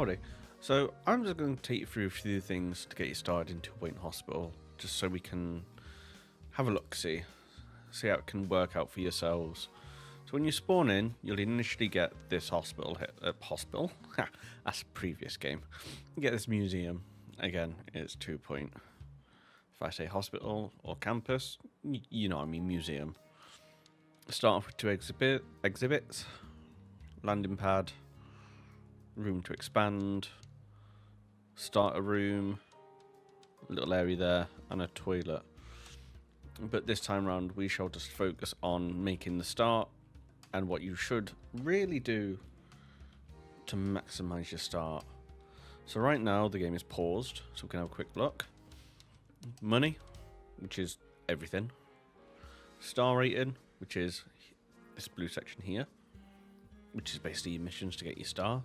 Howdy. So I'm just going to take you through a few things to get you started into Wayne Hospital, just so we can have a look, see how it can work out for yourselves. So when you spawn in, you'll initially get this hospital. Hospital? That's a previous game. You get this museum. Again, it's 2 point. If I say hospital or campus, you know what I mean, museum. Start off with two exhibits, landing pad, room to expand, starter room, little area there, and a toilet. But this time around, we shall just focus on making the start and what you should really do to maximize your start. So right now, the game is paused, so we can have a quick look. Money, which is everything. Star rating, which is this blue section here, which is basically your missions to get your star.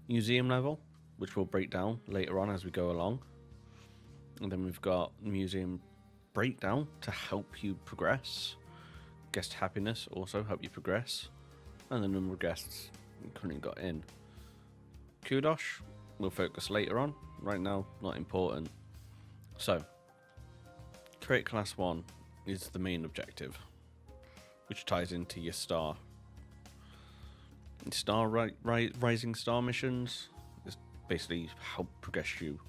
Museum level, which we'll break down later on as we go along. And then we've got museum breakdown to help you progress. Guest happiness also help you progress. And the number of guests we currently got in. Kudos, we'll focus later on. Right now, not important. So, create class 1 is the main objective, which ties into your star. Rising star missions is basically help progress you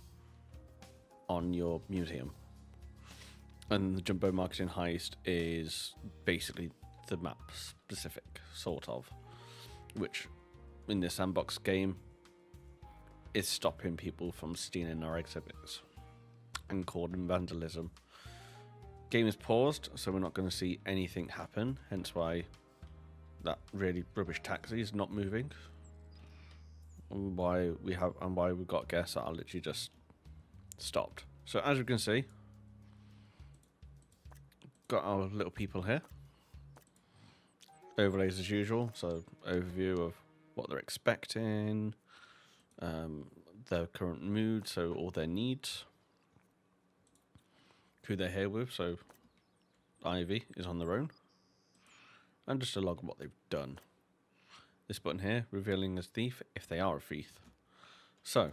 on your museum. And the Jumbo Marketing Heist is basically the map specific, sort of, which in this sandbox game is stopping people from stealing our exhibits and causing vandalism. Game is paused, so we're not going to see anything happen, hence why that really rubbish taxi is not moving. And why we've got guests that are literally just stopped. So as you can see, got our little people here. Overlays as usual, so overview of what they're expecting, their current mood, so all their needs, who they're here with, so Ivy is on their own, and just a log of what they've done. This button here, revealing as thief if they are a thief. So,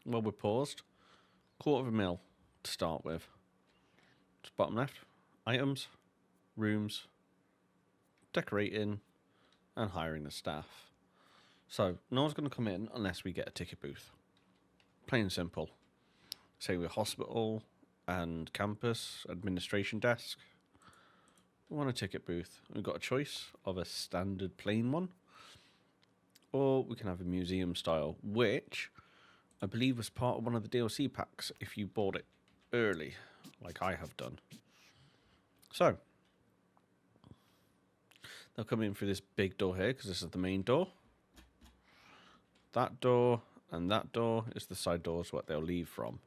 while we're paused, $250,000 to start with. Just bottom left, items, rooms, decorating, and hiring the staff. So, no one's going to come in unless we get a ticket booth. Plain and simple. Say we're hospital and campus administration desk. We want a ticket booth. We've got a choice of a standard plain one, or we can have a museum style, which I believe was part of one of the DLC packs if you bought it early, like I have done. So, they'll come in through this big door here, because this is the main door. That door and that door is the side doors what they'll leave from.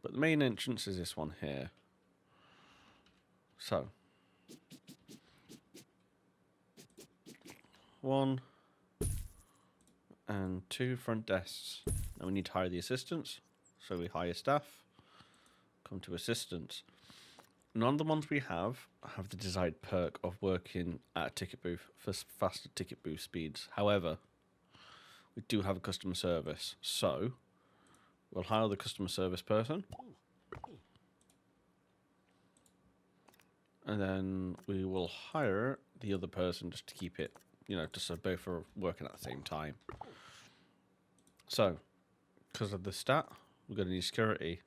But the main entrance is this one here. So, 1 and 2 front desks. Now we need to hire the assistants. So we hire staff, come to assistants. None of the ones we have the desired perk of working at a ticket booth for faster ticket booth speeds. However, we do have a customer service. So, we'll hire the customer service person. And then we will hire the other person just to keep it, just so both are working at the same time. So, because of the stat, we're going to need security.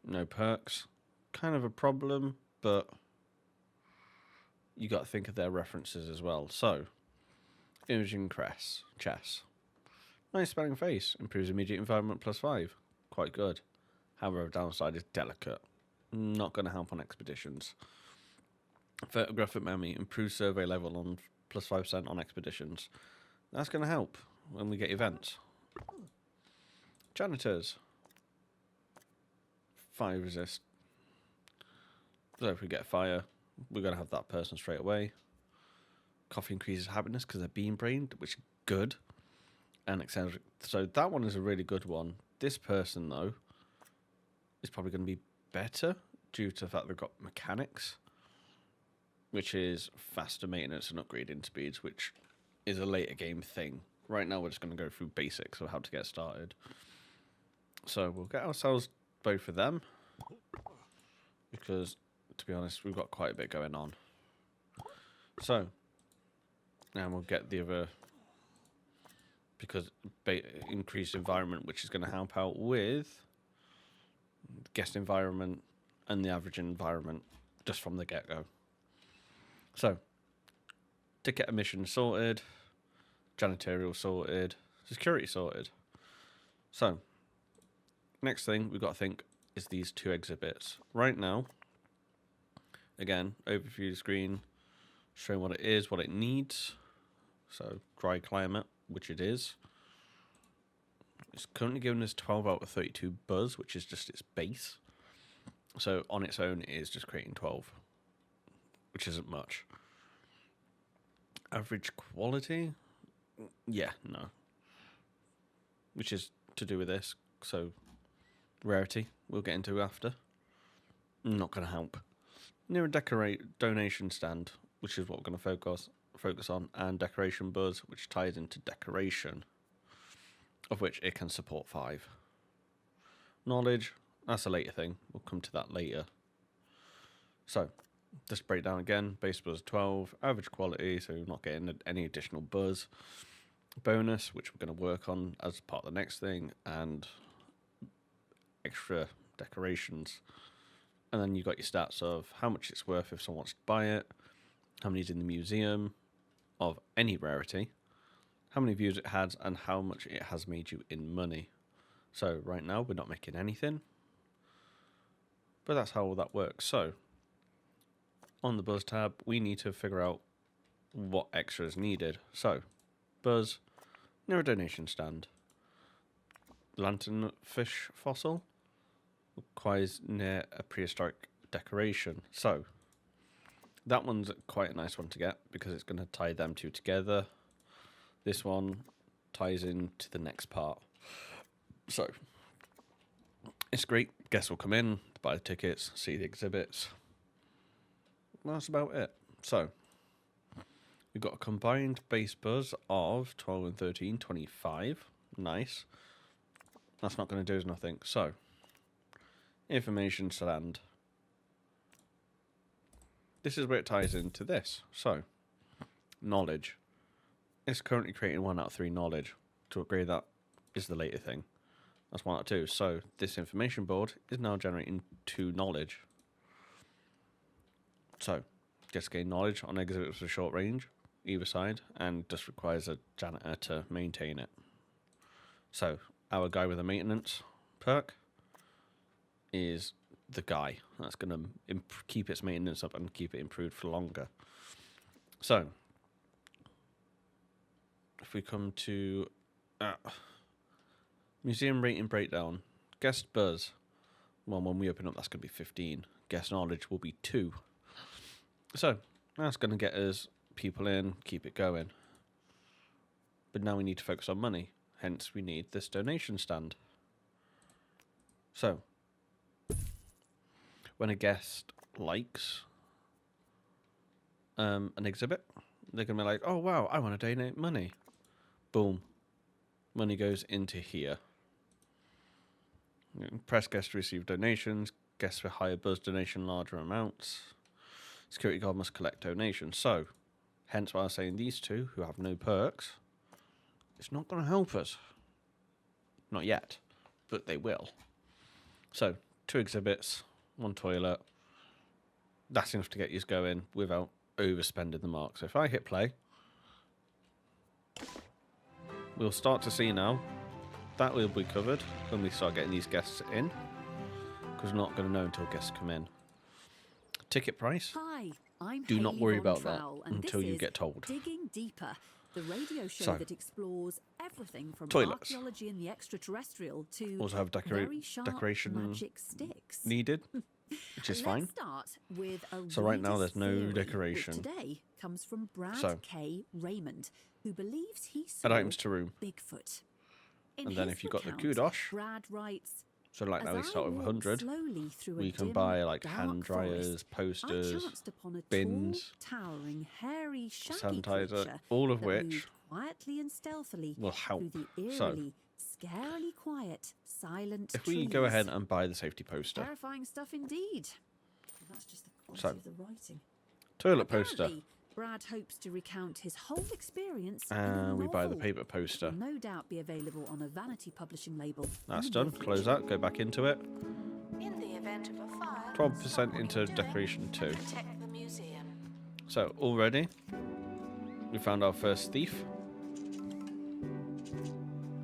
No perks. Kind of a problem, but you got to think of their references as well. So, imaging chess. Nice smelling face. Improves immediate environment +5. Quite good. However, downside is delicate. Not going to help on expeditions. Photographic memory. Improves survey level on +5% on expeditions. That's going to help when we get events. Janitors. 5 resist. So if we get fire, we're going to have that person straight away. Coffee increases happiness because they're bean brained, which is good. And eccentric. So that one is a really good one. This person, though, is probably going to be better due to the fact they've got mechanics, which is faster maintenance and upgrading speeds, which is a later game thing. right now we're just going to go through basics of how to get started. So we'll get ourselves both of them, because to be honest, we've got quite a bit going on. So now we'll get the other, because increased environment, which is going to help out with guest environment and the average environment just from the get-go. So ticket emission sorted, janitorial sorted, security sorted. So next thing we've got to think is these two exhibits. Right now, again, overview screen, showing what it is, what it needs. So dry climate, which it is. It's currently giving us 12 out of 32 buzz, which is just its base. So on its own, it is just creating 12, which isn't much. Average quality? Yeah, no. Which is to do with this. So rarity, we'll get into after. Not going to help. Near a donation stand, which is what we're going to focus on, and decoration buzz, which ties into decoration, of which it can support 5. Knowledge, that's a later thing. We'll come to that later. So, just break down again. Base buzz 12, average quality, so we're not getting any additional buzz. Bonus, which we're going to work on as part of the next thing, and extra decorations. And then you got your stats of how much it's worth if someone wants to buy it, how many's in the museum of any rarity, how many views it has, and how much it has made you in money. So right now we're not making anything, but that's how all that works. So on the buzz tab, we need to figure out what extra is needed. So buzz, near a donation stand. Lanternfish fossil requires near a prehistoric decoration. So that one's quite a nice one to get because it's going to tie them two together. This one ties into the next part. So it's great. Guests will come in, buy the tickets, see the exhibits. Well, that's about it. So we've got a combined base buzz of 12 and 13, 25. Nice. That's not going to do us nothing. So information stand. This is where it ties into this. So knowledge. It's currently creating 1 out of 3 knowledge. To upgrade that is the later thing. That's 1 out of 2. So this information board is now generating 2 knowledge. So just gain knowledge on exhibits with short range, either side, and just requires a janitor to maintain it. So our guy with the maintenance perk is the guy that's going to keep its maintenance up and keep it improved for longer. So if we come to museum rating breakdown, guest buzz, well, when we open up, that's going to be 15. Guest knowledge will be 2. So that's going to get us people in, keep it going. But now we need to focus on money. Hence, we need this donation stand. So when a guest likes an exhibit, they're going to be like, oh, wow, I want to donate money. Boom. Money goes into here. Press guests to receive donations. Guests with higher buzz donation larger amounts. Security guard must collect donations. So, hence why I was saying these two who have no perks, it's not going to help us. Not yet, but they will. So, 2 exhibits, 1 toilet. That's enough to get you going without overspending the mark. So if I hit play, we'll start to see now that will be covered when we start getting these guests in, because we're not going to know until guests come in. Ticket price? Hi, I'm Do not Hayley worry Von about that Trowell, and until this you is get told. Digging Deeper, the radio show So, that explores everything from toilets. archaeology and the extraterrestrial to Also have very sharp decoration magic sticks. needed, which is fine. Let's start with a So right now reader's there's no theory, decoration. Which today comes from Brad So, K. Raymond, who believes he saw add items to room. Bigfoot. In And then his if you've got the account, kudosh, Brad writes, So like As now we I start with walked 100. slowly through a We can dim, buy like dark hand dryers, forest, I posters, chanced upon a bins, tall, towering, hairy, shaggy sanitizer, creature all of that which moved quietly and stealthily will through help. the So eerily, scarily quiet, silent if we trees. go ahead and buy the safety poster. Terrifying stuff indeed. And that's just the quality So, of the writing. Toilet poster. Apparently, Brad hopes to recount his whole experience in a And we buy the novel paper that poster. will no doubt be available on a vanity publishing label. in That's the near done. Close future. that. Go back into it. In the event of a fire, 12% stop what into you're doing decoration 2. and protect the museum. So already we found our first thief.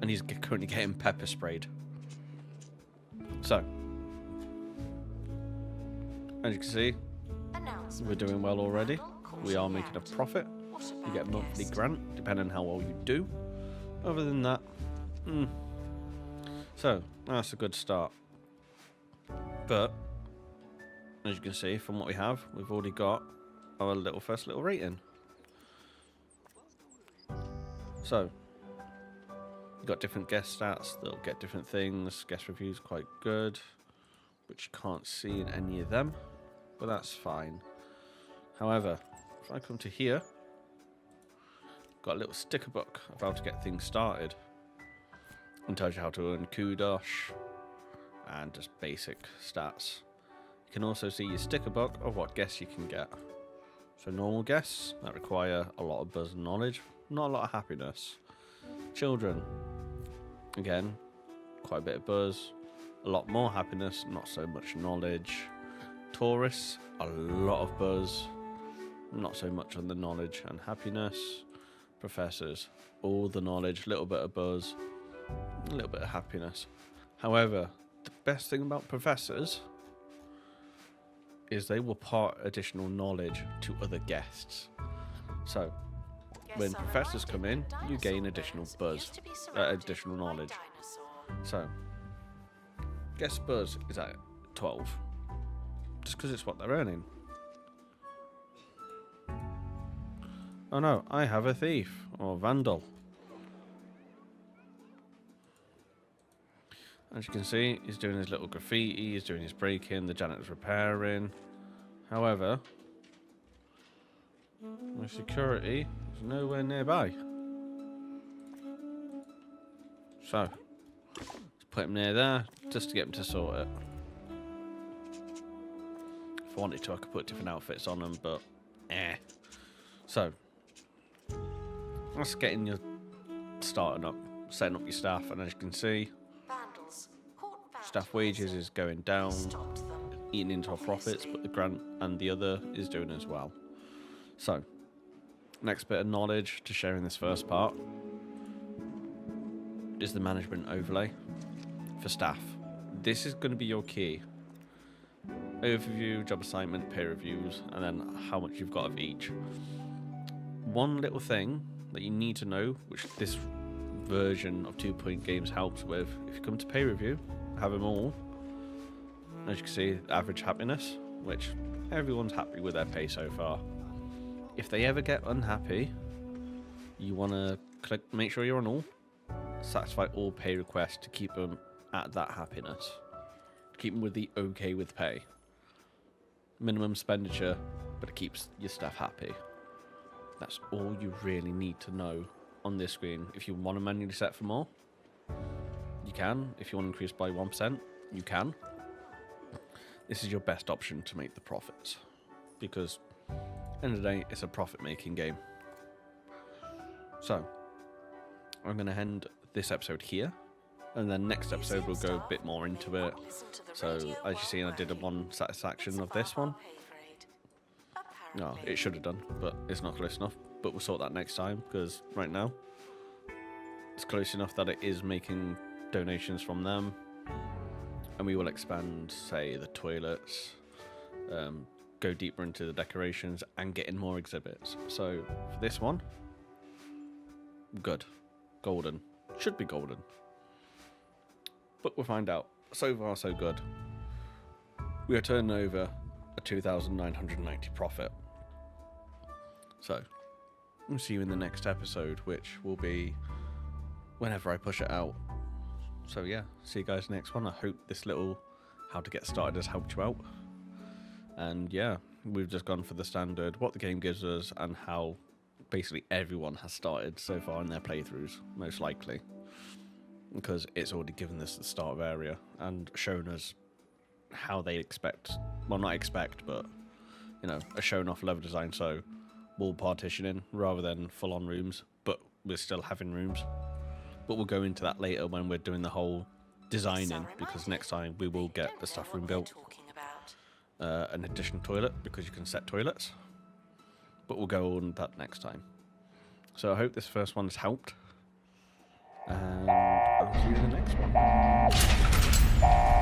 And he's currently getting pepper sprayed. So, as you can see, we're doing well already. We are making a profit. You get a monthly grant, depending on how well you do. Other than that, so that's a good start. But as you can see from what we have, we've already got our first little rating. So you've got different guest stats that'll get different things. Guest reviews quite good, which you can't see in any of them, but that's fine. However, if I come to here, got a little sticker book of how to get things started. And tells you how to earn kudos and just basic stats. You can also see your sticker book of what guests you can get. So normal guests that require a lot of buzz and knowledge, not a lot of happiness. Children, again, quite a bit of buzz, a lot more happiness, not so much knowledge. Tourists, a lot of buzz, not so much on the knowledge and happiness. Professors, all the knowledge, little bit of buzz, a little bit of happiness. However, the best thing about professors is they will impart additional knowledge to other guests. So when professors come in, you gain additional buzz, additional knowledge. So guest buzz is at 12, just because it's what they're earning. Oh no, I have a thief or vandal. As you can see, he's doing his little graffiti, he's doing his break-in, the janitor's repairing. However, my security is nowhere nearby. So, let's put him near there, just to get him to sort it. If I wanted to, I could put different outfits on him, but So, that's getting your starting up, setting up your staff, and as you can see, staff wages is going down, eating into our profits, but the grant and the other is doing as well. So, next bit of knowledge to share in this first part is the management overlay for staff. This is going to be your key. Overview, job assignment, peer reviews, and then how much you've got of each. One little thing that you need to know, which this version of 2 Point Games helps with, if you come to pay review, have them all. As you can see, average happiness, which everyone's happy with their pay so far. If they ever get unhappy, you want to click, make sure you're on all, satisfy all pay requests to keep them at that happiness. Keep them with the okay with pay. Minimum expenditure, but it keeps your staff happy. That's all you really need to know on this screen. If you want to manually set for more, you can. If you want to increase by 1%, you can. This is your best option to make the profits, because at the end of the day, it's a profit-making game. So, I'm going to end this episode here, and then next episode we'll go a bit more into it. So, as you see, I did a one satisfaction of this one. No, it should have done, but it's not close enough. But we'll sort that next time, because right now it's close enough that it is making donations from them, and we will expand, say, the toilets, go deeper into the decorations, and get in more exhibits. So for this one, good, golden, should be golden, but we'll find out. So far, so good. We are turning over a 2,990 profit. So we'll see you in the next episode, which will be whenever I push it out. So yeah, see you guys next one. I hope this little how to get started has helped you out. And yeah, we've just gone for the standard, what the game gives us, and how basically everyone has started so far in their playthroughs, most likely. Because it's already given us the start of area and shown us how they expect, well, not expect, but, you know, a shown off level design, so wall partitioning rather than full on rooms, but we're still having rooms. But we'll go into that later when we're doing the whole designing, because next time we will get the staff room built. An additional toilet, because you can set toilets. But we'll go on that next time. So I hope this first one has helped. And I'll see you in the next one.